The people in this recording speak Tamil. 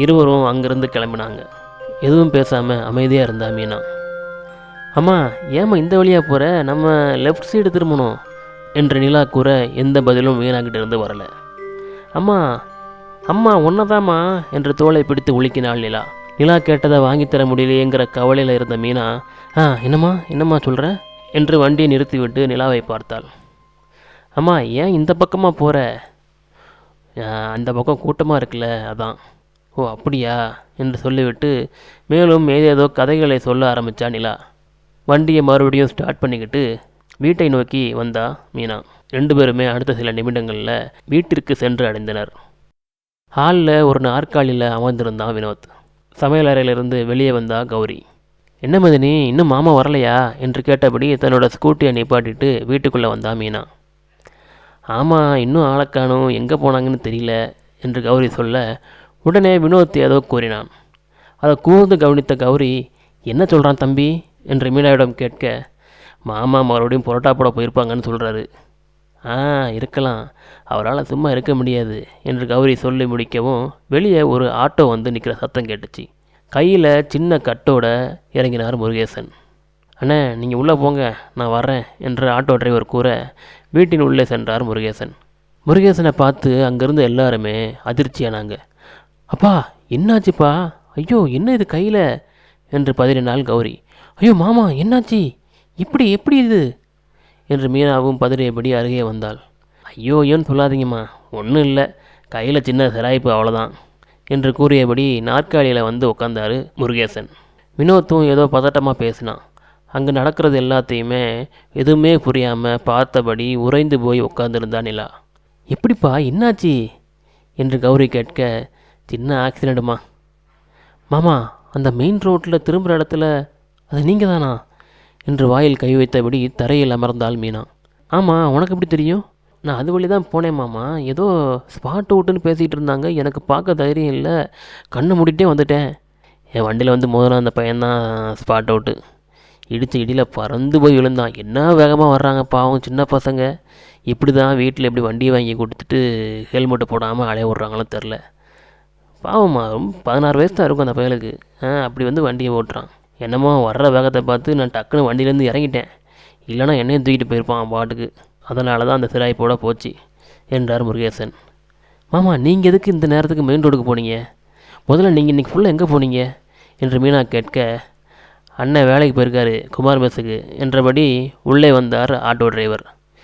இருவரும் அங்கிருந்து கிளம்பினாங்க. எதுவும் பேசாமல் அமைதியாக இருந்தா மீனா. அம்மா, ஏம்மா இந்த வழியாக போகிற? நம்ம லெஃப்ட் சைடு திரும்பணும் என்று நிலா கூற எந்த பதிலும் மீனாக்கிட்ட இருந்து வரலை. அம்மா அம்மா ஒன்னதாம்மா என்று தோளை பிடித்து உலுக்கினாள் நிலா. நிலா கேட்டதை வாங்கித்தர முடியலையேங்கிற கவலையில் இருந்த மீனா, என்னம்மா சொல்கிற என்று வண்டியை நிறுத்திவிட்டு நிலாவை பார்த்தாள். அம்மா, ஏன் இந்த பக்கமாக போகிற? அந்த பக்கம் கூட்டமாக இருக்குல்ல, அதான். ஓ அப்படியா என்று சொல்லிவிட்டு மேலும் ஏதேதோ கதைகளை சொல்ல ஆரம்பித்தா நிலா. வண்டியை மறுபடியும் ஸ்டார்ட் பண்ணிக்கிட்டு வீட்டை நோக்கி வந்தா மீனா. 2 பேருமே அடுத்த சில நிமிடங்களில் வீட்டிற்கு சென்று அடைந்தனர். ஹாலில் ஒரு நாற்காலியில் அமர்ந்திருந்தான் வினோத். சமையல் அறையிலிருந்து வெளியே வந்தா கௌரி. என்ன மதினி, இன்னும் மாமா வரலையா என்று கேட்டபடி தன்னோட ஸ்கூட்டியை நிப்பாட்டிட்டு வீட்டுக்குள்ளே வந்தா மீனா. ஆமாம், இன்னும் ஆளக்கானும், எங்கே போனாங்கன்னு தெரியல என்று கௌரி சொல்ல உடனே வினோத் ஏதோ கூறினான். அதை கூர்ந்து கவனித்த கௌரி, என்ன சொல்கிறான் தம்பி என்று மீனாவிடம் கேட்க, மாமா மறுபடியும் புரோட்டா போட போயிருப்பாங்கன்னு சொல்கிறாரு. இருக்கலாம், அவரால் சும்மா இருக்க முடியாது என்று கௌரி சொல்லி முடிக்கவும் வெளியே ஒரு ஆட்டோ வந்து நிற்கிற சத்தம் கேட்டுச்சு. கையில் சின்ன கட்டோட இறங்கினார் முருகேசன். அண்ணே, நீங்கள் உள்ளே போங்க, நான் வர்றேன் என்று ஆட்டோ டிரைவர் கூற வீட்டின் உள்ளே சென்றார் முருகேசன். முருகேசனை பார்த்து அங்கேருந்து எல்லாருமே அதிர்ச்சியானாங்க. அப்பா, என்னாச்சுப்பா? ஐயோ, என்ன இது கையில் என்று பதறினாள் கௌரி. ஐயோ மாமா, என்னாச்சு? எப்படி இது என்று மீனாவும் பதறியபடி அருகே வந்தாள். ஐயோன்னு சொல்லாதீங்கம்மா, ஒன்றும் இல்லை, கையில் சின்ன சிராய்ப்பு, அவ்வளோதான் என்று கூறியபடி நாற்காலியில் வந்து உட்காந்தாரு முருகேசன். வினோத்தும் ஏதோ பதட்டமாக பேசினான். அங்கே நடக்கிறது எல்லாத்தையுமே எதுவுமே புரியாமல் பார்த்தபடி உறைந்து போய் உட்காந்துருந்தா நிலா. எப்படிப்பா, என்னாச்சு என்று கௌரி கேட்க, சின்ன ஆக்சிடெண்ட்டுமா. மாமா, அந்த மெயின் ரோட்டில் திரும்புகிற இடத்துல அது நீங்கள் தானா என்று வாயில் கை வைத்தபடி தரையில் அமர்ந்தாள் மீனா. ஆமாம், உனக்கு எப்படி தெரியும்? நான் அது வழி தான் போனேன் மாமா. ஏதோ ஸ்பாட் அவுட்டுன்னு பேசிகிட்டு இருந்தாங்க, எனக்கு பார்க்க தைரியம் இல்லை, கண்ணை மூடிட்டே வந்துட்டேன். என் வண்டியில் வந்து முதல்ல அந்த பையன்தான் ஸ்பாட் அவுட்டு. இடித்த இடியில் பறந்து போய் விழுந்தான். என்ன வேகமாக வர்றாங்க பாவம் சின்ன பசங்க. இப்படி தான் வீட்டில் எப்படி வண்டியை வாங்கி கொடுத்துட்டு ஹெல்மெட்டை போடாமல் அலைய விட்றாங்களோ தெரில. பாவம்மா, ரொம்ப 16 வயசு தான் இருக்கும் அந்த பயலுக்கு. அப்படி வந்து வண்டியை ஓட்டுறான். என்னமோ வர்ற வேகத்தை பார்த்து நான் டக்குன்னு வண்டியிலேருந்து இறங்கிட்டேன், இல்லைனா என்னையும் தூக்கிட்டு போயிருப்பான் பாட்டுக்கு. அதனால தான் அந்த சிராய்ப்போட போச்சு என்றார் முருகேசன். மாமா, நீங்கள் எதுக்கு இந்த நேரத்துக்கு மெயின் ரோடுக்கு போனீங்க? முதல்ல நீங்கள் இன்றைக்கி ஃபுல்லாக எங்கே போனீங்க என்று மீனா கேட்க, அண்ணன் வேலைக்கு போயிருக்காரு குமார் மெஸ்ஸுக்கு என்றபடி உள்ளே வந்தார் ஆட்டோ டிரைவர்.